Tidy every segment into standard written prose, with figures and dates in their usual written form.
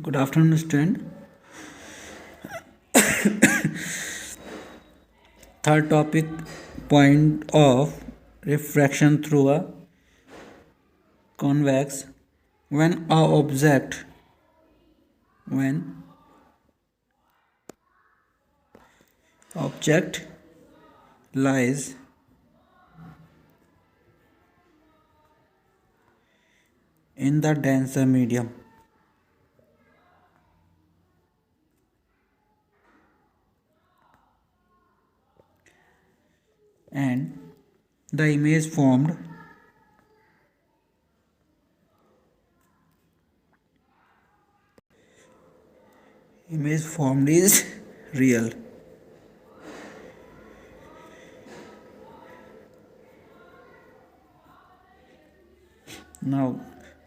Good afternoon, student. Third topic, point of refraction through a convex. When a when object lies in the denser medium and the image formed is real. Now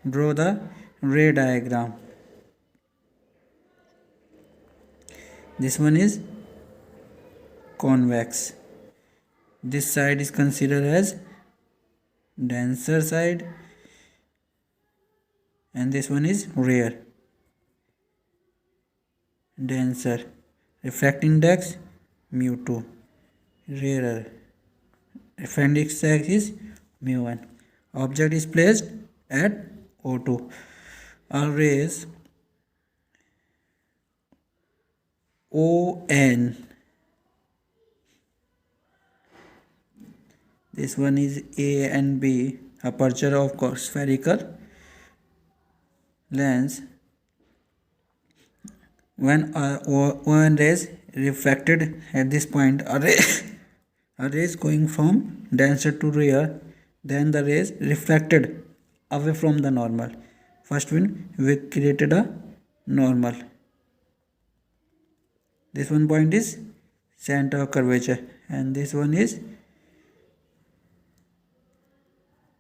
draw the ray diagram. This one is convex. This side is considered as denser side and this one is rare. Denser, refracting index mu2, rarer, refracting index is mu1. Object is placed at O2. Our rays ON, this one is A and B, aperture of spherical lens. When ON rays refracted at this point, a ray is going from denser to rare, then the rays refracted away from the normal. First we created a normal. This one point is center of curvature and this one is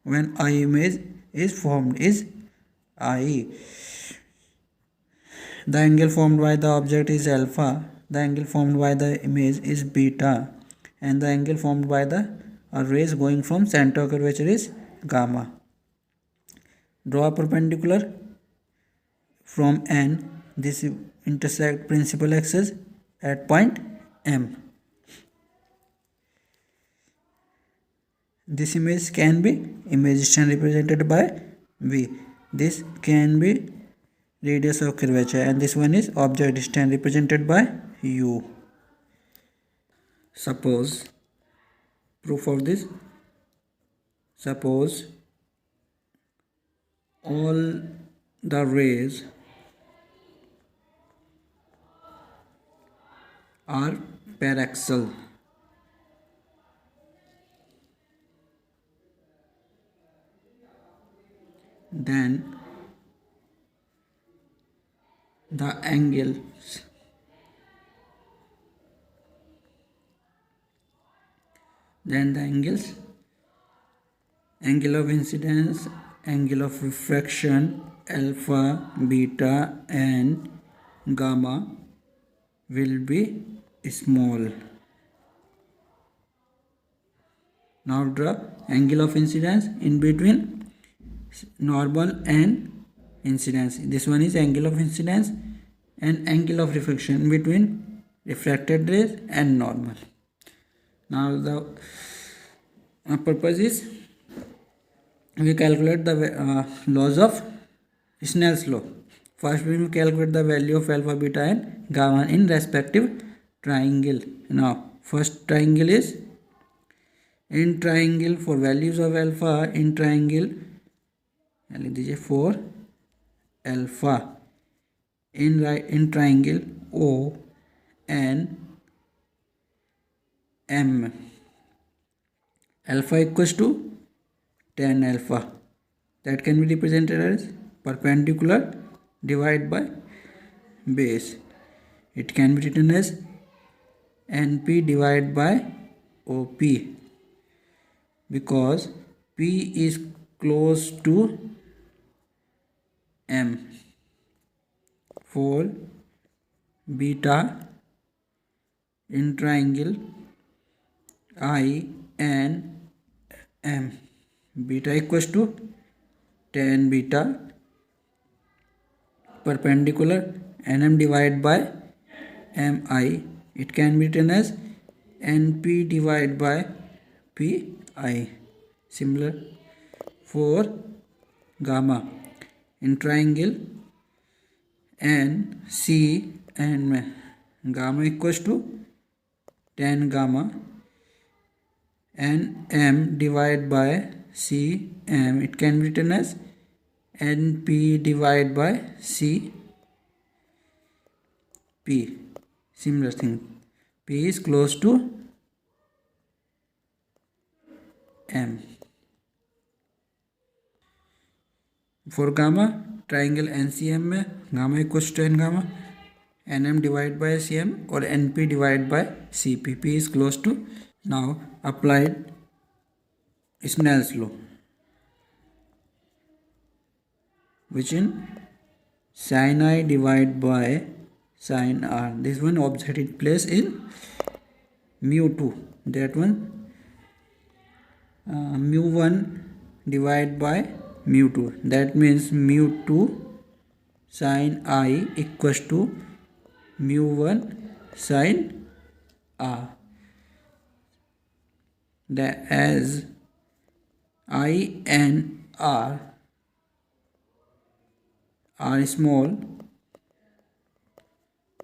when I image is formed is I. The angle formed by the object is alpha, the angle formed by the image is beta, and the angle formed by the rays going from center of curvature is gamma. Draw a perpendicular from N. This intersect principal axis at point M. This image can be image distance represented by V. This can be radius of curvature and this one is object distance represented by U. Suppose, proof of this, suppose all the rays are paraxial. Then the angles angle of incidence, angle of refraction, alpha, beta and gamma will be small. Now draw angle of incidence in between normal and incidence. This one is angle of incidence and angle of refraction between refracted rays and normal. Now the purpose is we calculate the laws of Snell's law. First we will calculate the value of alpha, beta and gamma in respective triangle. Now first triangle is in triangle for values of alpha in triangle for alpha in triangle O and M. Alpha equals to tan alpha, that can be represented as perpendicular divided by base. It can be written as NP divided by OP because P is close to M. For beta in triangle I and M, beta equals to tan beta perpendicular nm divided by mi. It can be written as np divided by pi. Similar for gamma in triangle N C and gamma equals to tan gamma n m divided by c m. It can be written as np divided by c p. Similar thing, p is close to m. For gamma triangle NCM में gamma equals to n gamma nm divided by cm or np divided by cp. P is close to. Now applied Snell's law, which in sin I divided by sin r. This one object is placed in mu2. That one mu1 divided by mu2. That means mu2 sin I equals to mu1 sin r. That as I and r are small,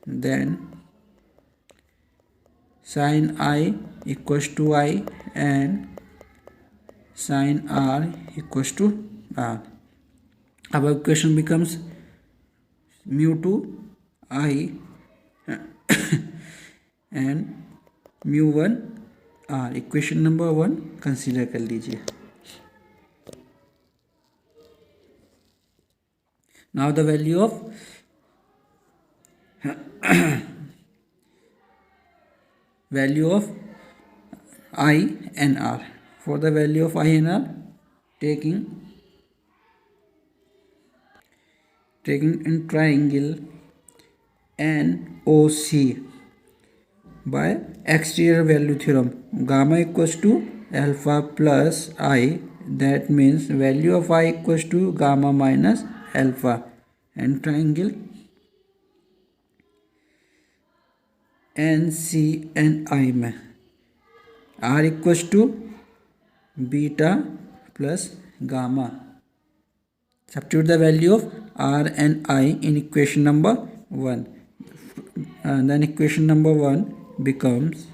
then sin I equals to I and sin r equals to r. Our equation becomes mu2 I and mu1 r. Equation number 1 consider कर लीजिए. Now the value of I and r. For the value of I and r, taking in triangle NOC by exterior value theorem, gamma equals to alpha plus I. That means value of I equals to gamma minus alpha. And triangle NC and I में R equals to beta plus gamma. Substitute the value of R and I in equation number 1. Then equation number 1 becomes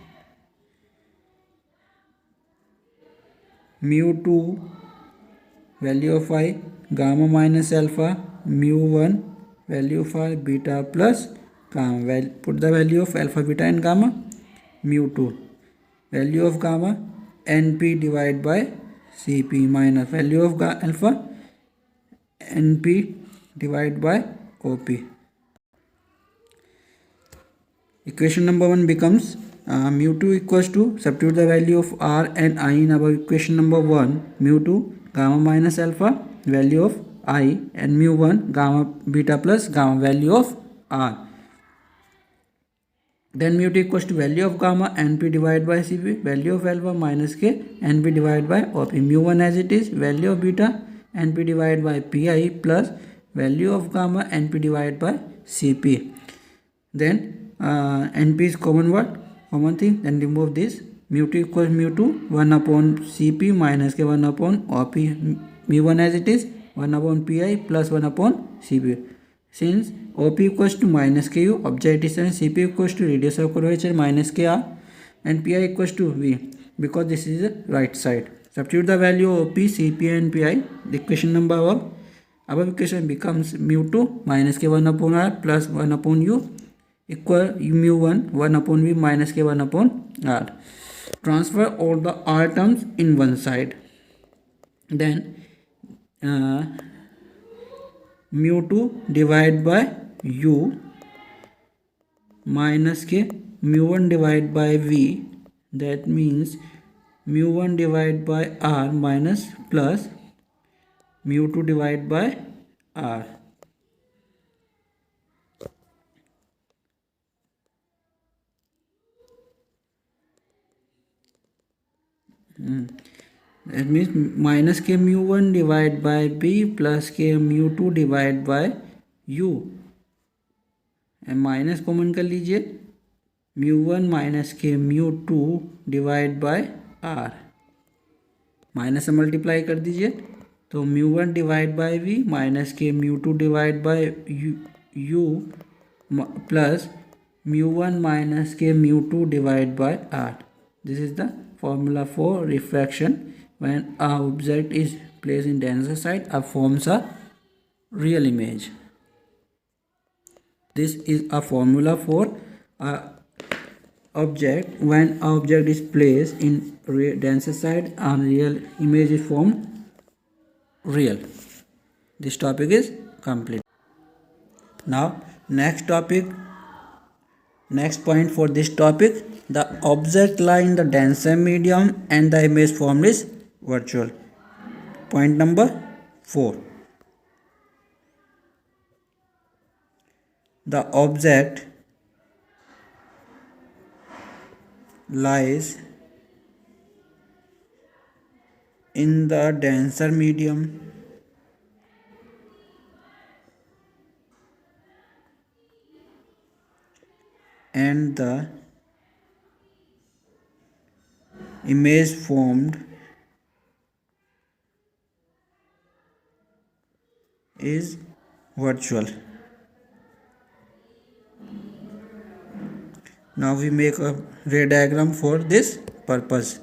mu2 value of I gamma minus alpha, mu1 value of I beta plus gamma. Put the value of alpha, beta and gamma. Mu2 value of gamma np divided by cp minus value of alpha np divided by op. Equation number 1 becomes mu2 equals to, substitute the value of r and I in our equation number 1, mu2 gamma minus alpha value of I and mu1 gamma beta plus gamma value of r. Then mu2 equals to value of gamma np divided by cp, value of alpha minus k np divided by op. Mu1 as it is, value of beta np divided by pi plus value of gamma np divided by cp. Then np is common thing, then remove this. Mu2 equals mu2 1 upon cp minus k 1 upon op. Mu1 as it is 1 upon pi plus 1 upon cp. Since op equals to minus ku, object is cp equals to radius of curvature minus kr and pi equals to v, because this is the right side. Substitute the value of op, cp and pi. The equation number above equation becomes mu2 minus k 1 upon r plus 1 upon u equal mu1 1 upon v minus k 1 upon r. Transfer all the r terms in one side. Then mu2 divided by u minus k mu1 divided by v. That means mu1 divided by r minus plus mu2 divided by r. That means minus k mu1 divided by b plus k mu2 divided by u minus common कर लीजिए, μ1 minus K μ2 divide by are, minus से multiply कर दीजिए तो μ1 divide by we minus K μ2 divide by U plus μ1 minus K μ2 divide by R. This is the formula for refraction. When an object is placed in denser side, it forms a real image. This is a formula for a object. When an object is placed in denser side, a real image is formed real. This topic is complete. Now next point for this topic, the object lie in the denser medium and the image formed is virtual. Point number 4. The object lies in the denser medium and the image formed is virtual. Now we make a ray diagram for this purpose.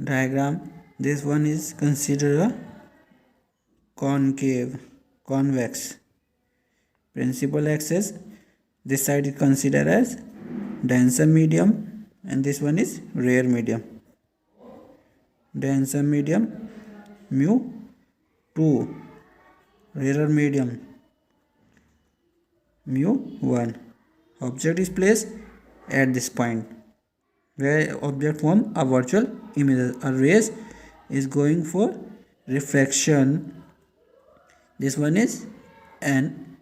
Diagram, this one is considered a convex. Principal axis, this side is considered as denser medium and this one is rare medium. Denser medium μ2, rarer medium μ1. Object is placed at this point where object form a virtual image. A rays is going for refraction. This one is n.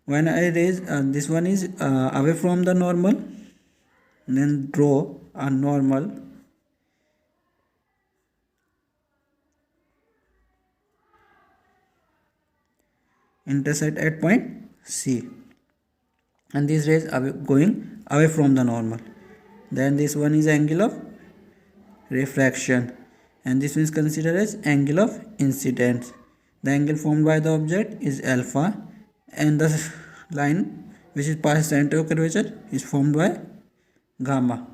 When I raise this one is away from the normal, then draw a normal intersect at point C, and these rays are going away from the normal. Then this one is angle of refraction and this one is considered as angle of incidence. The angle formed by the object is alpha and the line which is past center of curvature is formed by gamma.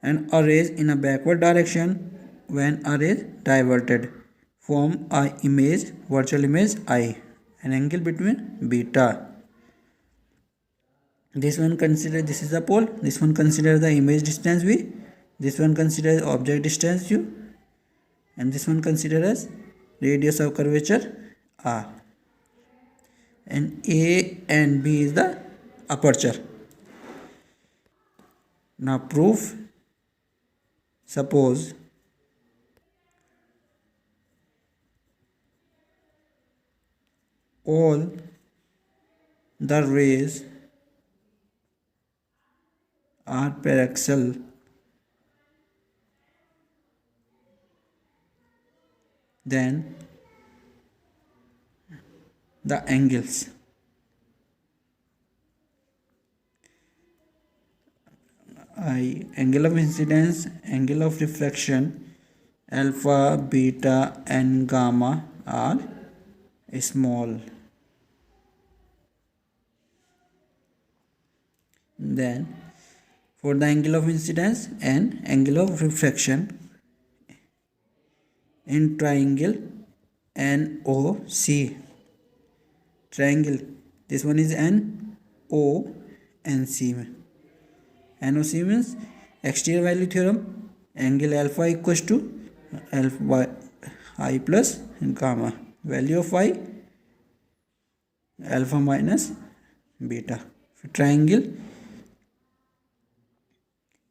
And a rays in a backward direction, when a ray diverted, form a image, virtual image I, an angle between beta. This one consider, this is the pole, this one consider the image distance v, this one consider object distance u, and this one consider as radius of curvature r, and A and B is the aperture. Now proof. Suppose all the rays are paraxial, then the angles angle of incidence, angle of reflection, alpha, beta and gamma are small. Then for the angle of incidence and angle of refraction in triangle NOC, triangle, this one is NO and C. NOC means exterior value theorem, angle alpha equals to alpha I plus gamma, value of I alpha minus beta. Triangle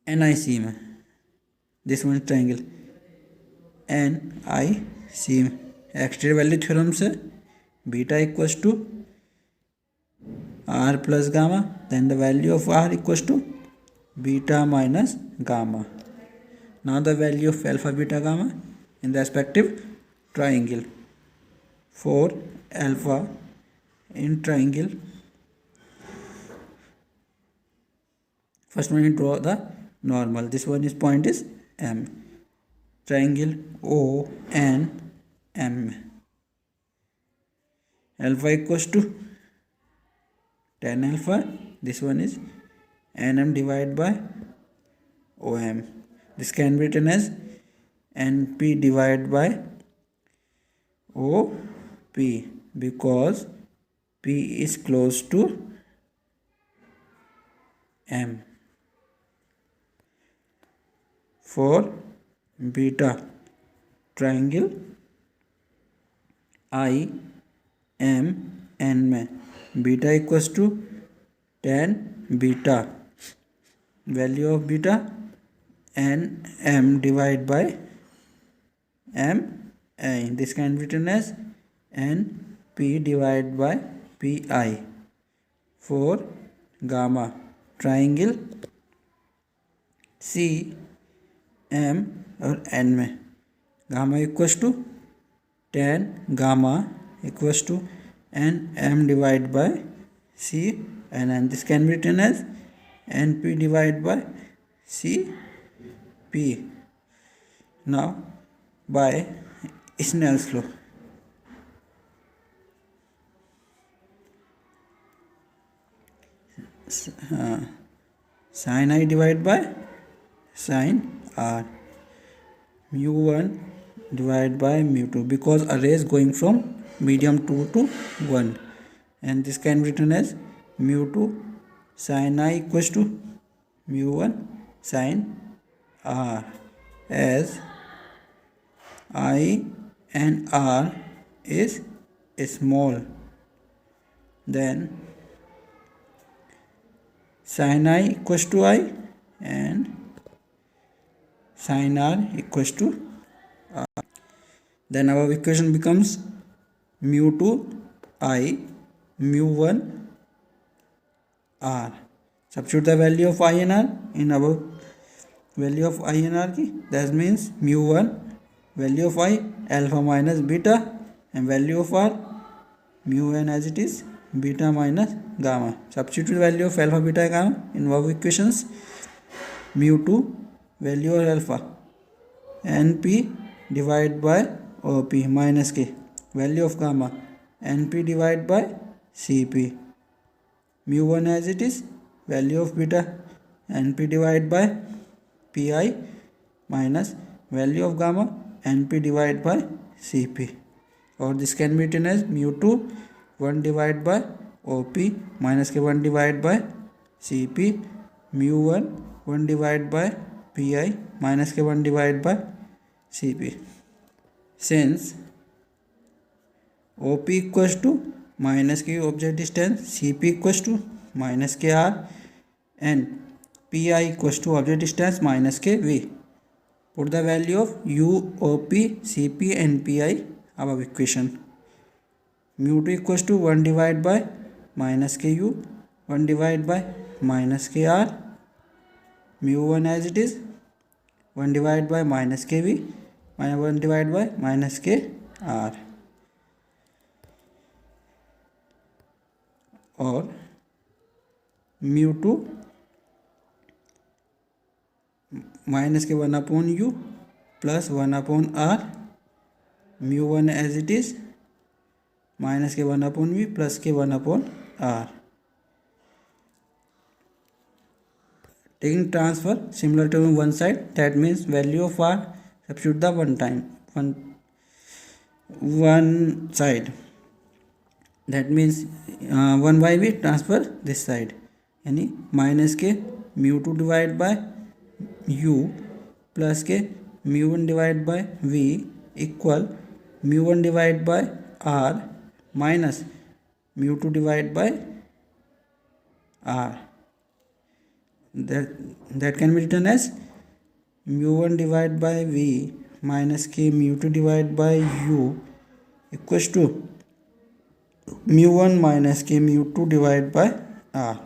NIC में, this one is triangle NIC में exterior value theorem से beta equals to R plus gamma, then the value of R equals to beta minus gamma. Now the value of alpha, beta, gamma in the respective triangle. For alpha in triangle. First one, you draw the normal. This one is point is M. Triangle O N M. Alpha equals to tan alpha. This one is NM divided by OM. This can be written as NP divided by OP because P is close to M. For beta triangle I M N में beta equals to tan beta, value of beta N M divided by M I. This can be written as N P divided by P I. For gamma triangle C M और N में gamma equals to tan gamma equals to n m divided by c and n. This can be written as np divided by cp. Now by Snell's law, sin I divided by sin r, mu1 divided by mu2 because array is going from medium 2 to 1, and this can be written as mu2 sin I equals to mu1 sin r, as I and r is small. Then sin I equals to I and sin r equals to r. Then our equation becomes mu2 I mu1 r. Substitute the value of I and r in our value of I and r ki. That means mu1 value of I alpha minus beta and value of r mu n as it is beta minus gamma. Substitute value of alpha beta gamma in our equations. Mu2 value of alpha np divided by OP minus k, value of gamma np divided by cp, mu1 as it is, value of beta np divided by pi minus value of gamma np divided by cp, or this can be written as mu2 1 divided by OP minus k 1 divided by cp, mu1 1 divided by pi minus k 1 divided by cp. Since OP equals to minus k object distance, cp equals to minus kr and pi equals to object distance minus kv, put the value of u, OP, cp and pi above equation. Mu2 equals to 1 divided by minus ku, 1 divided by minus kr, mu1 as it is 1 divided by minus kv, 1 divided by minus kr, or mu2 minus k 1 upon u plus 1 upon r, mu1 as it is minus k 1 upon v plus k 1 upon r. Taking transfer similar to one side, that means value of r substitute the one side, that means 1 by v transfer this side, यानी minus k mu2 divided by u plus k mu1 divided by v equal mu1 divided by r minus mu2 divided by r. That can be written as mu1 divided by v minus k mu2 divided by u equals to mu1 minus k mu2 divided by r.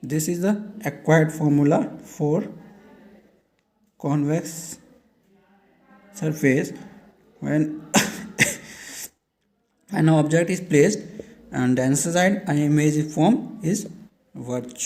This is the acquired formula for convex surface when an object is placed on the answer side, an image is formed is virtual.